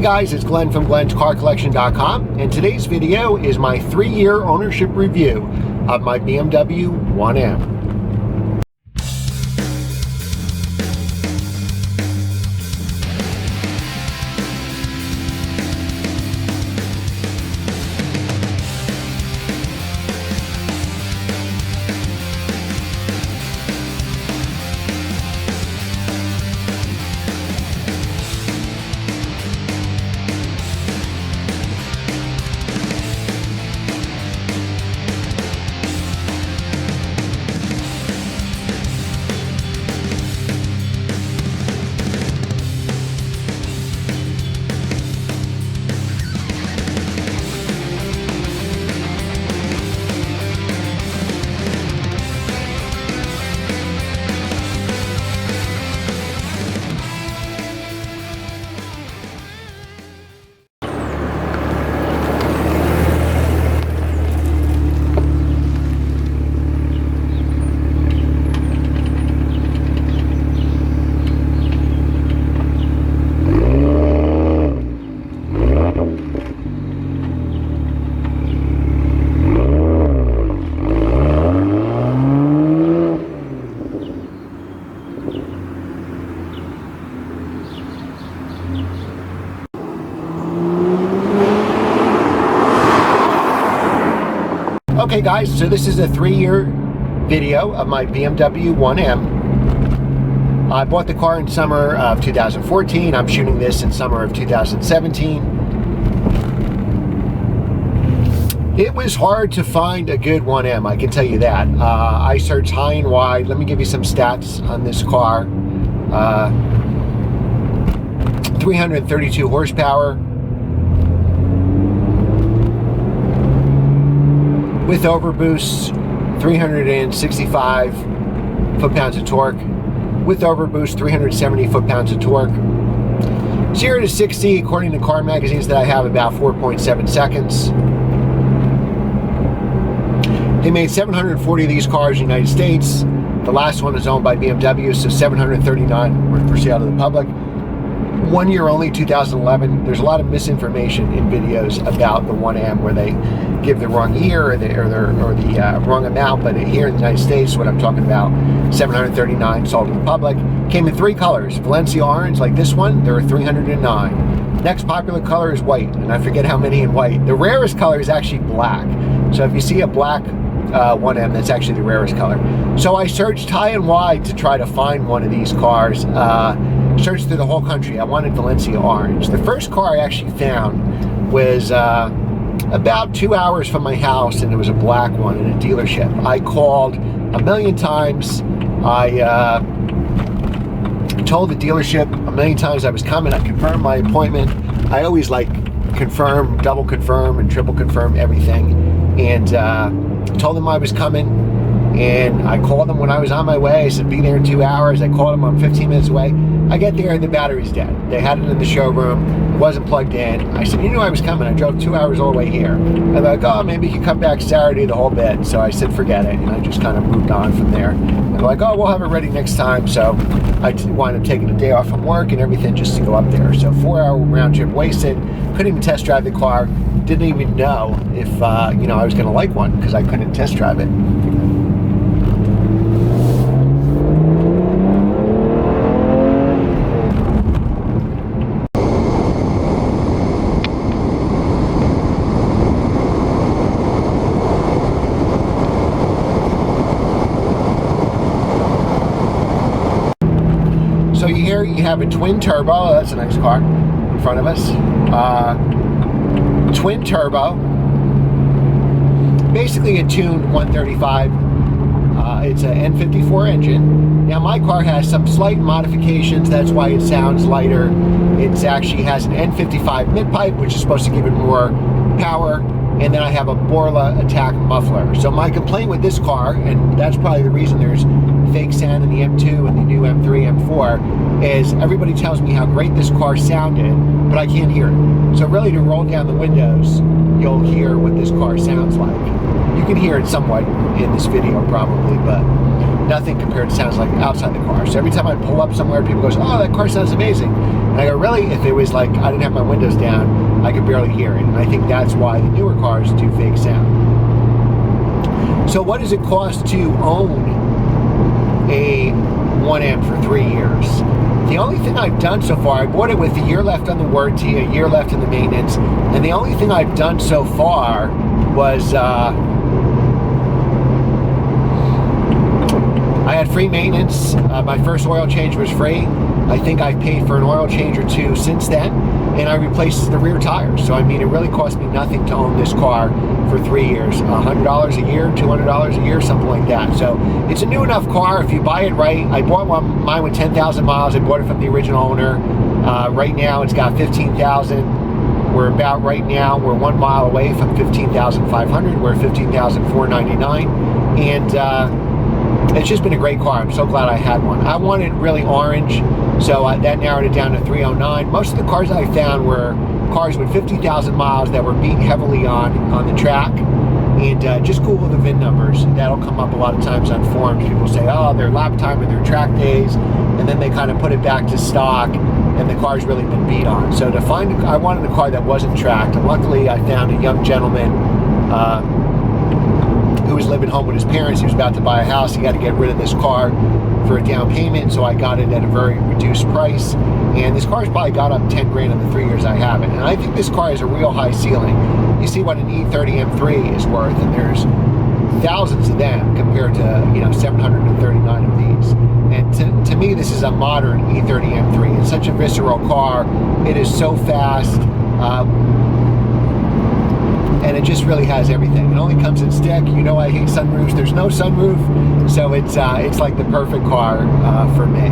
guys, it's Glenn from glenscarcollection.com, and today's video is my 3-year ownership review of my BMW 1M. Okay guys, so this is a 3-year video of my BMW 1M. I bought the car in summer of 2014. I'm shooting this in summer of 2017. It was hard to find a good 1M, I can tell you that. I searched high and wide. Let me give you some stats on this car. 332 horsepower. With overboosts, 365 foot-pounds of torque. With overboost, 370 foot-pounds of torque. 0 to 60, according to car magazines that I have, about 4.7 seconds. They made 740 of these cars in the United States. The last one is owned by BMW, so 739 were for sale to the public. 1 year only, 2011. There's a lot of misinformation in videos about the 1M where they give the wrong year or the wrong amount, but here in the United States, what I'm talking about, 739 sold to the public. Came in 3 colors. Valencia orange, like this one, there are 309. Next popular color is white, and I forget how many in white. The rarest color is actually black. So if you see a black 1M, that's actually the rarest color. So I searched high and wide to try to find one of these cars. Searched through the whole country. I wanted Valencia orange. The first car I actually found was about 2 hours from my house, and it was a black one in a dealership. I called a million times. I told the dealership a million times I was coming. I confirmed my appointment. I always like confirm, double confirm, and triple confirm everything. And told them I was coming, and I called them when I was on my way. I said, be there in 2 hours. I called them, I'm 15 minutes away. I get there and the battery's dead. They had it in the showroom, it wasn't plugged in. I said, you knew I was coming. I drove 2 hours all the way here. And they're like, oh, maybe you can come back Saturday, the whole bit. So I said, forget it. And I just kind of moved on from there. And they're like, oh, we'll have it ready next time. So I wound up taking a day off from work and everything just to go up there. So 4-hour round trip wasted. Couldn't even test drive the car. Didn't even know if, I was going to like one because I couldn't test drive it. So here you have a twin turbo. That's a nice car in front of us. Twin turbo. Basically a tuned 135. It's an N54 engine. Now my car has some slight modifications. That's why it sounds lighter. It actually has an N55 mid-pipe, which is supposed to give it more power. And then I have a Borla attack muffler. So my complaint with this car, and that's probably the reason there's fake sound in the M2 and the new M3, M4, is everybody tells me how great this car sounded, but I can't hear it. So really, to roll down the windows, you'll hear what this car sounds like. You can hear it somewhat in this video probably, but nothing compared to sounds like outside the car. So every time I pull up somewhere, people go, oh, that car sounds amazing. And I go, really? If it was like I didn't have my windows down, I could barely hear it. And I think that's why the newer cars do fake sound. So what does it cost to own a 1M for 3 years? The only thing I've done so far, I bought it with a year left on the warranty, a year left in the maintenance, and the only thing I've done so far was I had free maintenance. My first oil change was free. I think I've paid for an oil change or two since then, and I replaced the rear tires. So I mean, it really cost me nothing to own this car for 3 years. $100 a year, $200 a year, something like that. So it's a new enough car if you buy it right. I bought mine with 10,000 miles. I bought it from the original owner. Right now it's got 15,000. We're about right now, we're 1 mile away from 15,500. We're at 15,499. And it's just been a great car. I'm so glad I had one. I wanted really orange, so that narrowed it down to 309. Most of the cars I found were cars with 50,000 miles that were beat heavily on the track. And just Google the VIN numbers. That'll come up a lot of times on forums. People say, oh, their lap time and their track days, and then they kind of put it back to stock, and the car's really been beat on. So to find, I wanted a car that wasn't tracked. And luckily, I found a young gentleman who was living home with his parents. He was about to buy a house. He had to get rid of this car for a down payment, so I got it at a very reduced price. And this car's probably got up 10 grand in the 3 years I have it. And I think this car has a real high ceiling. You see what an E30 M3 is worth, and there's thousands of them compared to 739 of these. And to me, this is a modern E30 M3. It's such a visceral car. It is so fast. And it just really has everything. It only comes in stick. You know I hate sunroofs. There's no sunroof, so it's like the perfect car for me.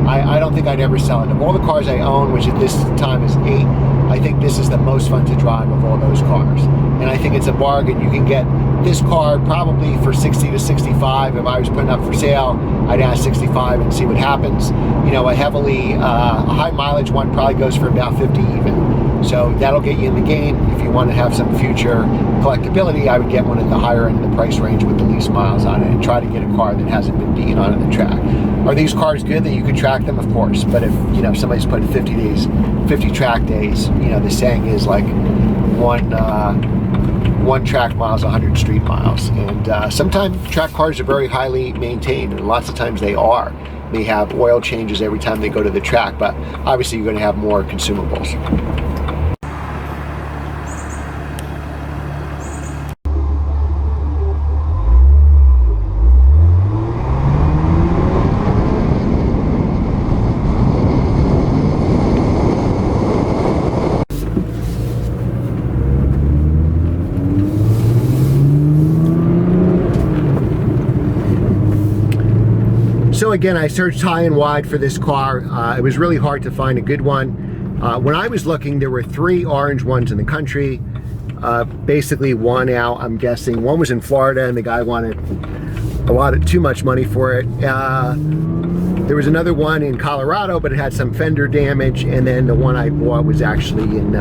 I don't think I'd ever sell it. Of all the cars I own, which at this time is 8, I think this is the most fun to drive of all those cars. And I think it's a bargain. You can get this car probably for 60 to 65. If I was putting up for sale, I'd ask 65 and see what happens. A heavily, a high mileage one probably goes for about 50 even. So that'll get you in the game. If you want to have some future collectability, I would get one at the higher end of the price range with the least miles on it and try to get a car that hasn't been beaten on the track. Are these cars good that you could track them? Of course. But if somebody's put 50 track days, the saying is like one track miles, 100 street miles. And sometimes track cars are very highly maintained, and lots of times they are. They have oil changes every time they go to the track, but obviously you're going to have more consumables. So again, I searched high and wide for this car. It was really hard to find a good one. When I was looking, there were 3 orange ones in the country. Basically one out, I'm guessing. One was in Florida and the guy wanted too much money for it. There was another one in Colorado, but it had some fender damage. And then the one I bought was actually in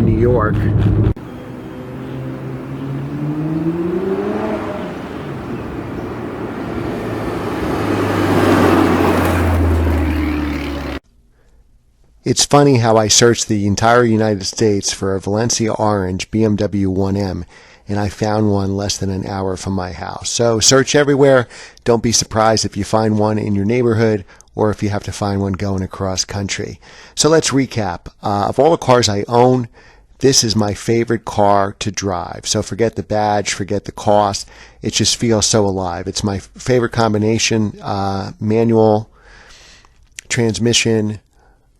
New York. It's funny how I searched the entire United States for a Valencia Orange BMW 1M, and I found one less than an hour from my house. So search everywhere. Don't be surprised if you find one in your neighborhood or if you have to find one going across country. So let's recap. Of all the cars I own, this is my favorite car to drive. So forget the badge, forget the cost. It just feels so alive. It's my favorite combination, manual, transmission,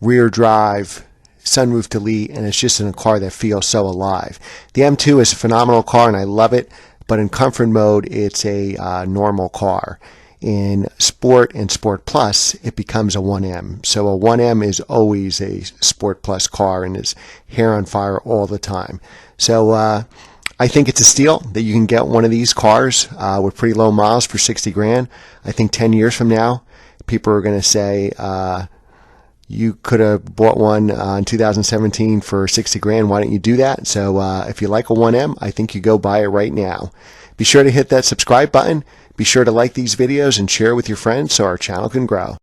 rear drive, sunroof delete, and it's just in a car that feels so alive. The M2 is a phenomenal car and I love it, but in comfort mode it's a normal car. In Sport and Sport Plus, it becomes a 1M. So a 1M is always a Sport Plus car and is hair on fire all the time. So I think it's a steal that you can get one of these cars with pretty low miles for 60 grand. I think 10 years from now, people are going to say, you could have bought one in 2017 for 60 grand. Why don't you do that? So if you like a 1M, I think you go buy it right now. Be sure to hit that subscribe button. Be sure to like these videos and share with your friends so our channel can grow.